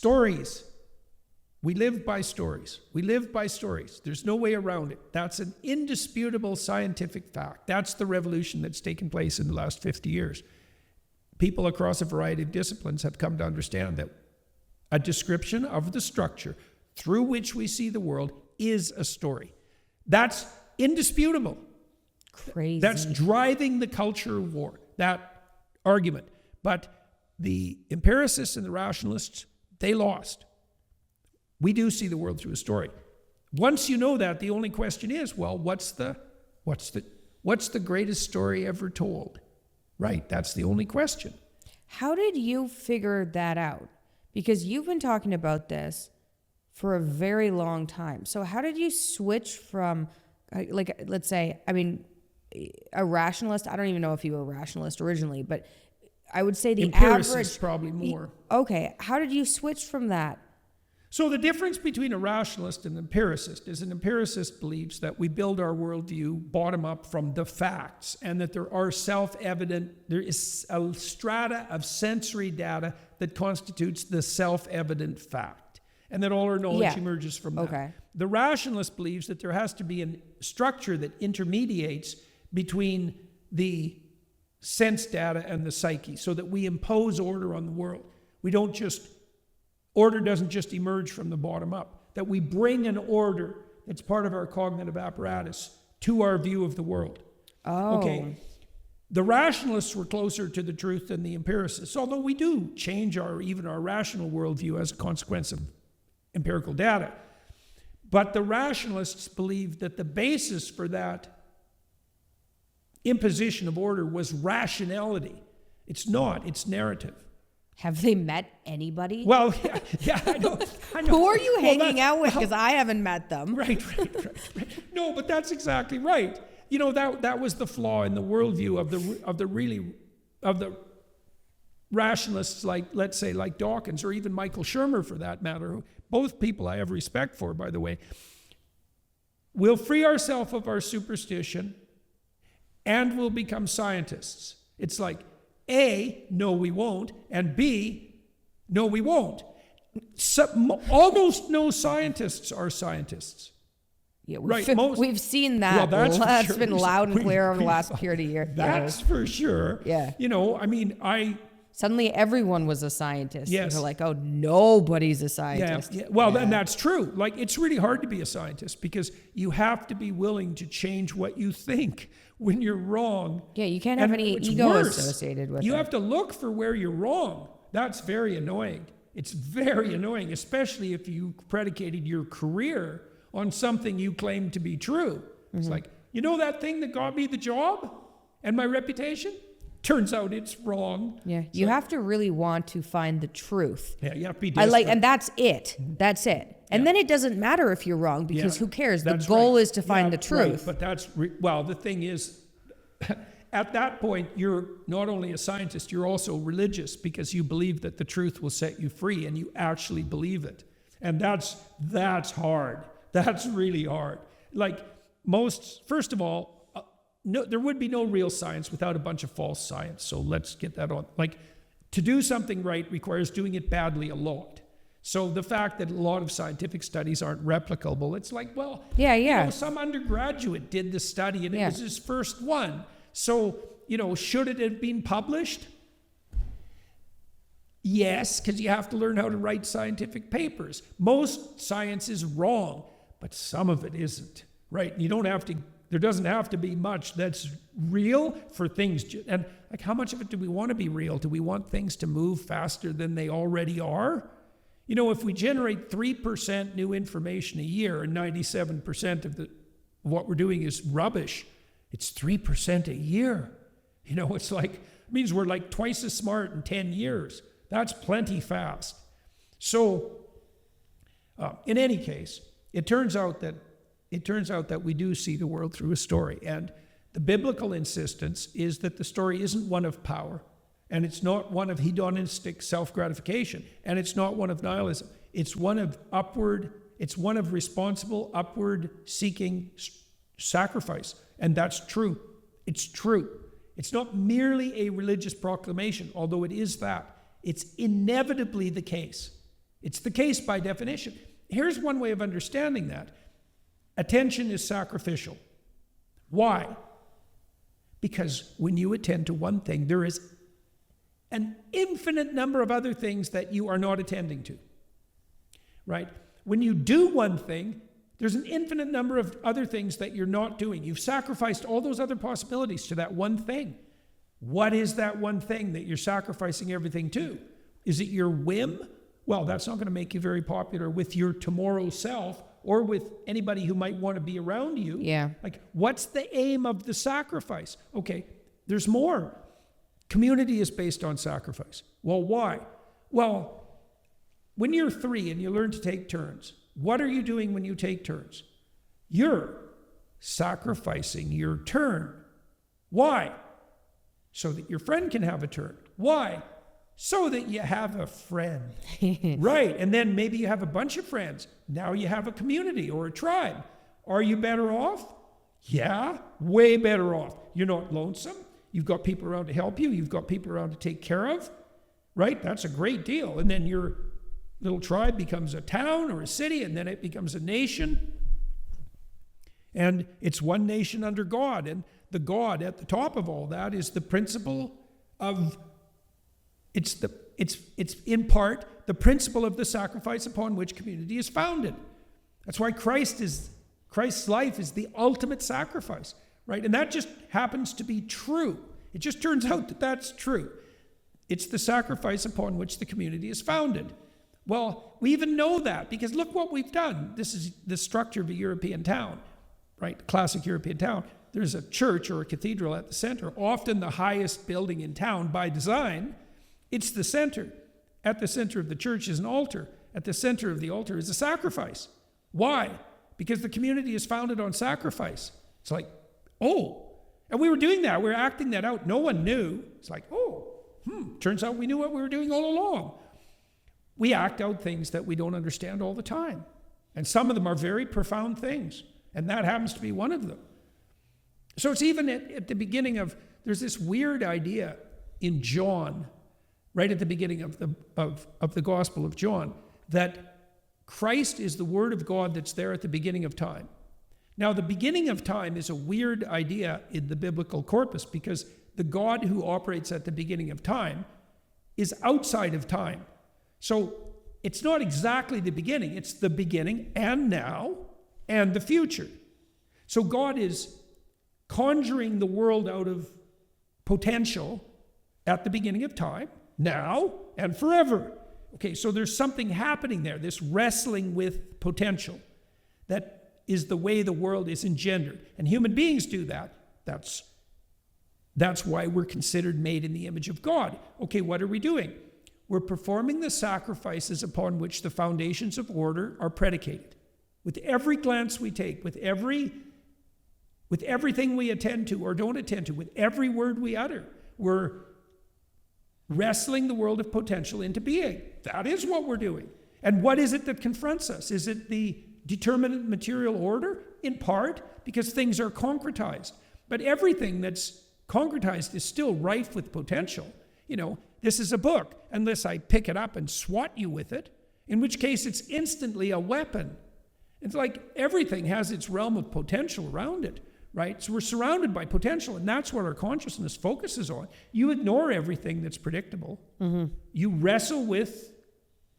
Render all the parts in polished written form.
Stories. We live by stories. We live by stories. There's no way around it. That's an indisputable scientific fact. That's the revolution that's taken place in the last 50 years. People across a variety of disciplines have come to understand that a description of the structure through which we see the world is a story. That's indisputable. Crazy. That's driving the culture war, that argument. But the empiricists and the rationalists, they lost. We do see the world through a story. Once you know that, the only question is, well, what's the greatest story ever told? Right, that's the only question. How did you figure that out? Because you've been talking about this for a very long time. So how did you switch from, like, let's say, I mean, a rationalist? I don't even know if you were a rationalist originally, but I would say the Empiricist average... probably more. Okay, how did you switch from that? So the difference between a rationalist and an empiricist is an empiricist believes that we build our worldview bottom up from the facts, and that there are there is a strata of sensory data that constitutes the self-evident fact, and that all our knowledge emerges from that. Okay. The rationalist believes that there has to be a structure that intermediates between the sense data and the psyche, so that we impose order on the world. Order doesn't just emerge from the bottom up, that we bring an order that's part of our cognitive apparatus to our view of the world. Oh. Okay. The rationalists were closer to the truth than the empiricists, although we do change even our rational worldview as a consequence of empirical data. But the rationalists believed that the basis for that imposition of order was rationality. It's not, it's narrative. Have they met anybody? Well, yeah, I know. Who are you hanging out with? Because I haven't met them. Right. No, but that's exactly right. You know, that was the flaw in the worldview of the rationalists, like, let's say, like Dawkins, or even Michael Shermer for that matter, both people I have respect for, by the way. We'll free ourselves of our superstition and we'll become scientists. It's like, A, no, we won't, and B, no, we won't. Almost no scientists are scientists. Yeah, we've seen that. Well, that's sure. Been loud and clear over the last period of years. That's for sure. Yeah. You know, I mean, Suddenly everyone was a scientist. Yes. They're like, oh, nobody's a scientist. Yeah. Well, then that's true. Like, it's really hard to be a scientist because you have to be willing to change what you think when you're wrong. Yeah, you can't have any ego associated with it. You have to look for where you're wrong. That's very annoying. It's very annoying, especially if you predicated your career on something you claim to be true. Mm-hmm. It's like, you know that thing that got me the job and my reputation? Turns out it's wrong. Yeah, you have to really want to find the truth. Yeah, you have to be desperate. And that's it. That's it. And then it doesn't matter if you're wrong because who cares? The goal is to find the truth. Right. But well, the thing is, at that point, you're not only a scientist, you're also religious because you believe that the truth will set you free and you actually believe it. And that's hard. That's really hard. Like first of all, no, there would be no real science without a bunch of false science. So let's get that on. Like, to do something right requires doing it badly a lot. So the fact that a lot of scientific studies aren't replicable, it's like, well, you know, some undergraduate did the study and it was his first one. So, you know, should it have been published? Yes, because you have to learn how to write scientific papers. Most science is wrong, but some of it isn't, right? There doesn't have to be much that's real for things. And like, how much of it do we want to be real? Do we want things to move faster than they already are? You know, if we generate 3% new information a year and 97% of what we're doing is rubbish, it's 3% a year. You know, it's like, it means we're like twice as smart in 10 years. That's plenty fast. So, in any case, it turns out that we do see the world through a story. And the biblical insistence is that the story isn't one of power, and it's not one of hedonistic self-gratification, and it's not one of nihilism. It's one of responsible, upward-seeking sacrifice. And that's true. It's true. It's not merely a religious proclamation, although it is that. It's inevitably the case It's the case by definition. Here's one way of understanding that. Attention is sacrificial. Why? Because when you attend to one thing, there is an infinite number of other things that you are not attending to, right? When you do one thing, there's an infinite number of other things that you're not doing. You've sacrificed all those other possibilities to that one thing. What is that one thing that you're sacrificing everything to? Is it your whim? Well, that's not going to make you very popular with your tomorrow self or with anybody who might want to be around you. Yeah. Like, what's the aim of the sacrifice? Okay, there's more. Community is based on sacrifice. Well, why? Well, when you're 3 and you learn to take turns, what are you doing when you take turns? You're sacrificing your turn. Why? So that your friend can have a turn. Why? So that you have a friend. Right. And then maybe you have a bunch of friends. Now you have a community or a tribe. Are you better off? Yeah, way better off. You're not lonesome. You've got people around to help you. You've got people around to take care of. Right? That's a great deal. And then your little tribe becomes a town or a city, and then it becomes a nation. And it's one nation under God. And the God at the top of all that is the principle of, it's in part the principle of the sacrifice upon which community is founded. That's why Christ's life is the ultimate sacrifice, right? And that just happens to be true. It just turns out that that's true. It's the sacrifice upon which the community is founded. Well, we even know that because look what we've done. This is the structure of a European town, right? Classic European town. There's a church or a cathedral at the center, often the highest building in town by design. It's the center. At the center of the church is an altar. At the center of the altar is a sacrifice. Why? Because the community is founded on sacrifice. It's like, oh, and we were doing that. We were acting that out. No one knew. It's like, turns out we knew what we were doing all along. We act out things that we don't understand all the time. And some of them are very profound things. And that happens to be one of them. So it's even at the beginning of, there's this weird idea in John, right at the beginning of the Gospel of John, that Christ is the Word of God that's there at the beginning of time. Now, the beginning of time is a weird idea in the biblical corpus because the God who operates at the beginning of time is outside of time. So it's not exactly the beginning. It's the beginning and now and the future. So God is conjuring the world out of potential at the beginning of time, now and forever. Okay, so there's something happening there, this wrestling with potential. That is the way the world is engendered. And human beings do that. That's why we're considered made in the image of God. Okay, what are we doing? We're performing the sacrifices upon which the foundations of order are predicated. With every glance we take, with everything we attend to or don't attend to, with every word we utter, we're wrestling the world of potential into being. That is what we're doing. And what is it that confronts us? Is it the determinate material order? In part, because things are concretized. But everything that's concretized is still rife with potential. You know, this is a book, unless I pick it up and swat you with it, in which case it's instantly a weapon. It's like everything has its realm of potential around it, right? So we're surrounded by potential, and that's what our consciousness focuses on. You ignore everything that's predictable. Mm-hmm. You wrestle with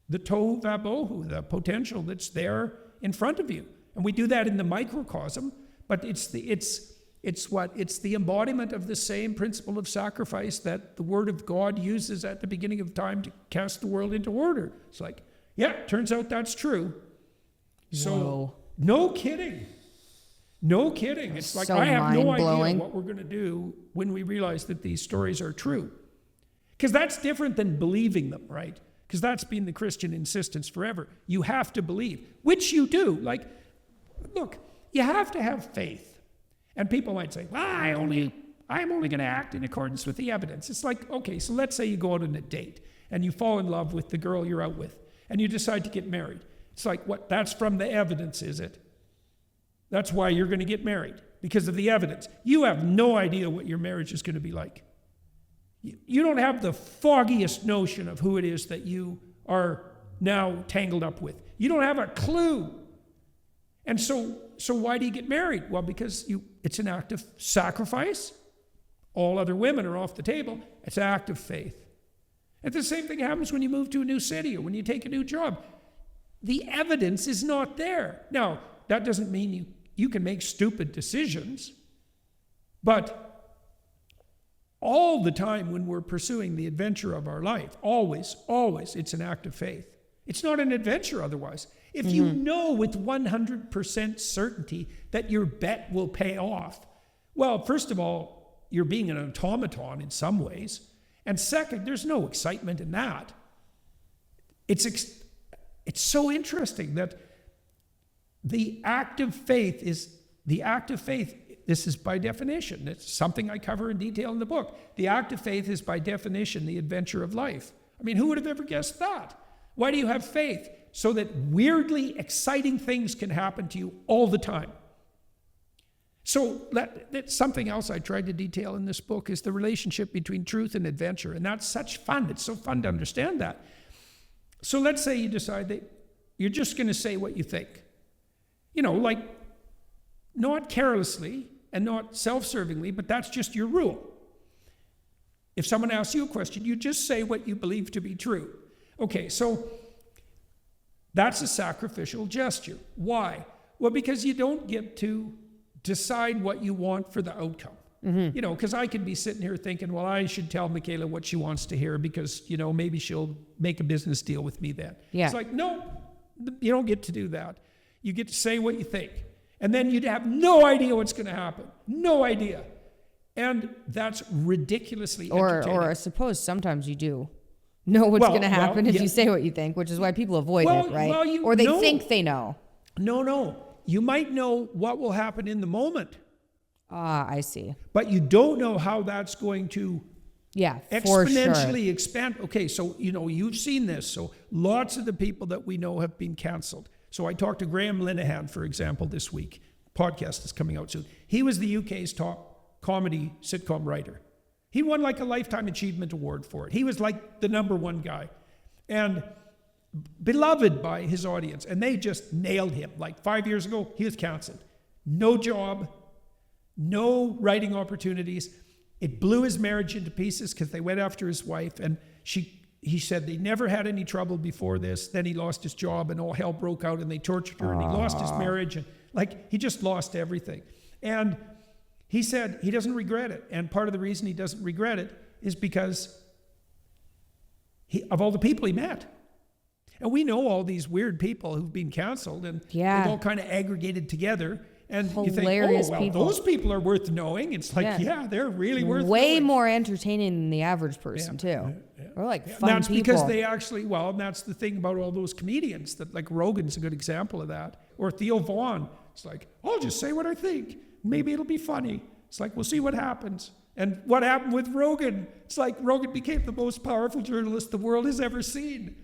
the tohu vabohu, the potential that's there in front of you. And we do that in the microcosm, but it's the embodiment of the same principle of sacrifice that the Word of God uses at the beginning of time to cast the world into order. It's like, yeah, turns out that's true. So, whoa. No kidding. No kidding. It's like, so I have no idea mind-blowing. what we're going to do when we realize that these stories are true. Because that's different than believing them, right? Because that's been the Christian insistence forever. You have to believe, which you do. Like, look, you have to have faith. And people might say, well, I'm only going to act in accordance with the evidence. It's like, okay, so let's say you go out on a date and you fall in love with the girl you're out with and you decide to get married. It's like, what? That's from the evidence, is it? That's why you're going to get married, because of the evidence. You have no idea what your marriage is going to be like. You don't have the foggiest notion of who it is that you are now tangled up with. You don't have a clue. And so why do you get married? Well, because it's an act of sacrifice. All other women are off the table. It's an act of faith. And the same thing happens when you move to a new city or when you take a new job. The evidence is not there. Now, that doesn't mean you can make stupid decisions, but all the time when we're pursuing the adventure of our life, always, it's an act of faith. It's not an adventure otherwise. If you know with 100% certainty that your bet will pay off, well, first of all, you're being an automaton in some ways. And second, there's no excitement in that. It's so interesting that the act of faith, this is by definition, it's something I cover in detail in the book. The act of faith is by definition the adventure of life. I mean, who would have ever guessed that? Why do you have faith? So that weirdly exciting things can happen to you all the time. So that's something else I tried to detail in this book is the relationship between truth and adventure. And that's such fun. It's so fun to understand that. So let's say you decide that you're just going to say what you think. Like not carelessly and not self-servingly, but that's just your rule. If someone asks you a question, you just say what you believe to be true. Okay, so that's a sacrificial gesture. Why? Well, because you don't get to decide what you want for the outcome. Because I could be sitting here thinking, well, I should tell Mikhaila what she wants to hear because, maybe she'll make a business deal with me then. Yeah. It's like, no, you don't get to do that. You get to say what you think. And then you'd have no idea what's going to happen. No idea. And that's ridiculously entertaining. Or I suppose sometimes you do know what's going to happen if you say what you think, which is why people avoid it, right? Or they think they know. No. You might know what will happen in the moment. I see. But you don't know how that's going to exponentially expand. Okay, so, you've seen this. So lots of the people that we know have been canceled. So I talked to Graham Linehan, for example, this week. Podcast is coming out soon. He was the UK's top comedy sitcom writer. He won like a Lifetime Achievement Award for it. He was like the number one guy. And beloved by his audience. And they just nailed him. Like 5 years ago, he was canceled. No job, no writing opportunities. It blew his marriage into pieces because they went after his wife. And he said they never had any trouble before this. Then he lost his job and all hell broke out and they tortured her and he lost his marriage. And he just lost everything. And he said he doesn't regret it. And part of the reason he doesn't regret it is because of all the people he met. And we know all these weird people who've been canceled and they've all kind of aggregated together. And hilarious you think, people. Those people are worth knowing. It's like, they're really worth way knowing. more entertaining than the average person, too. Yeah. Or fun people. That's people. because they actually, and that's the thing about all those comedians that like Rogan's a good example of that. Or Theo Vaughn. It's like, I'll just say what I think. Maybe it'll be funny. It's like, we'll see what happens. And what happened with Rogan? It's like Rogan became the most powerful journalist the world has ever seen.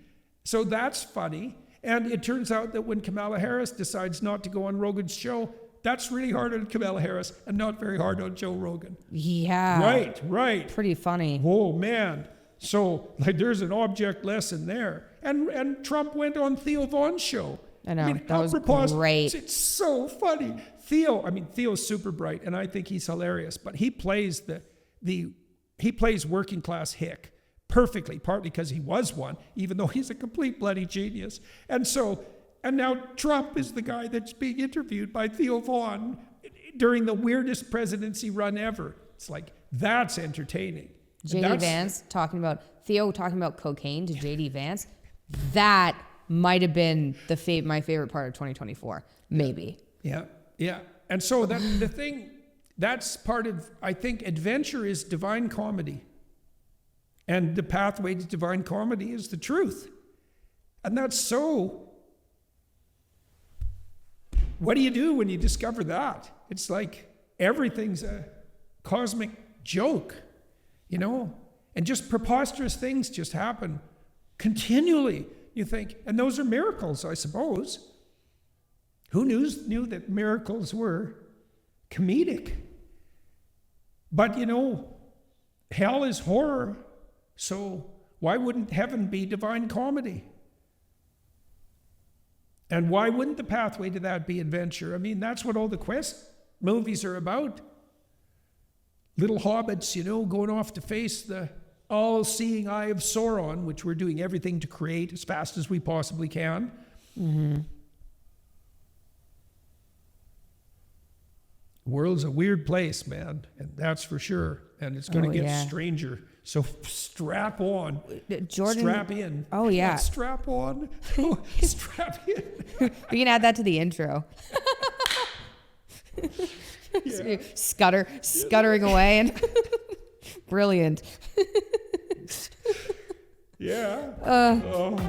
So that's funny. And it turns out that when Kamala Harris decides not to go on Rogan's show, that's really hard on Kamala Harris and not very hard on Joe Rogan. Yeah. Right. Pretty funny. Oh, man. So there's an object lesson there. And Trump went on Theo Vaughn's show. I know. That was great. It's so funny. Theo's super bright, and I think he's hilarious. But he plays he plays working class hick perfectly, partly because he was one, even though he's a complete bloody genius. And now Trump is the guy that's being interviewed by Theo Vaughn during the weirdest presidency run ever. It's like, that's entertaining. J.D. Vance talking about cocaine to J.D. Vance. That might have been my favorite part of 2024. Maybe. Yeah. And so that's part of, I think, adventure is divine comedy. And the pathway to divine comedy is the truth. And that's so... What do you do when you discover that? It's like everything's a cosmic joke, and just preposterous things just happen continually. You think, and those are miracles, I suppose. Who knew that miracles were comedic? But hell is horror, so why wouldn't heaven be divine comedy? And why wouldn't the pathway to that be adventure? I mean, that's what all the quest movies are about. Little hobbits, going off to face the all-seeing eye of Sauron, which we're doing everything to create as fast as we possibly can. Mm-hmm. The world's a weird place, man, and that's for sure. And it's going to get stranger. So strap on. Jordan. Strap in. Oh, yeah. Not strap on. Strap in. We can add that to the intro. Yeah. Scuttering away. And brilliant. Yeah. Uh,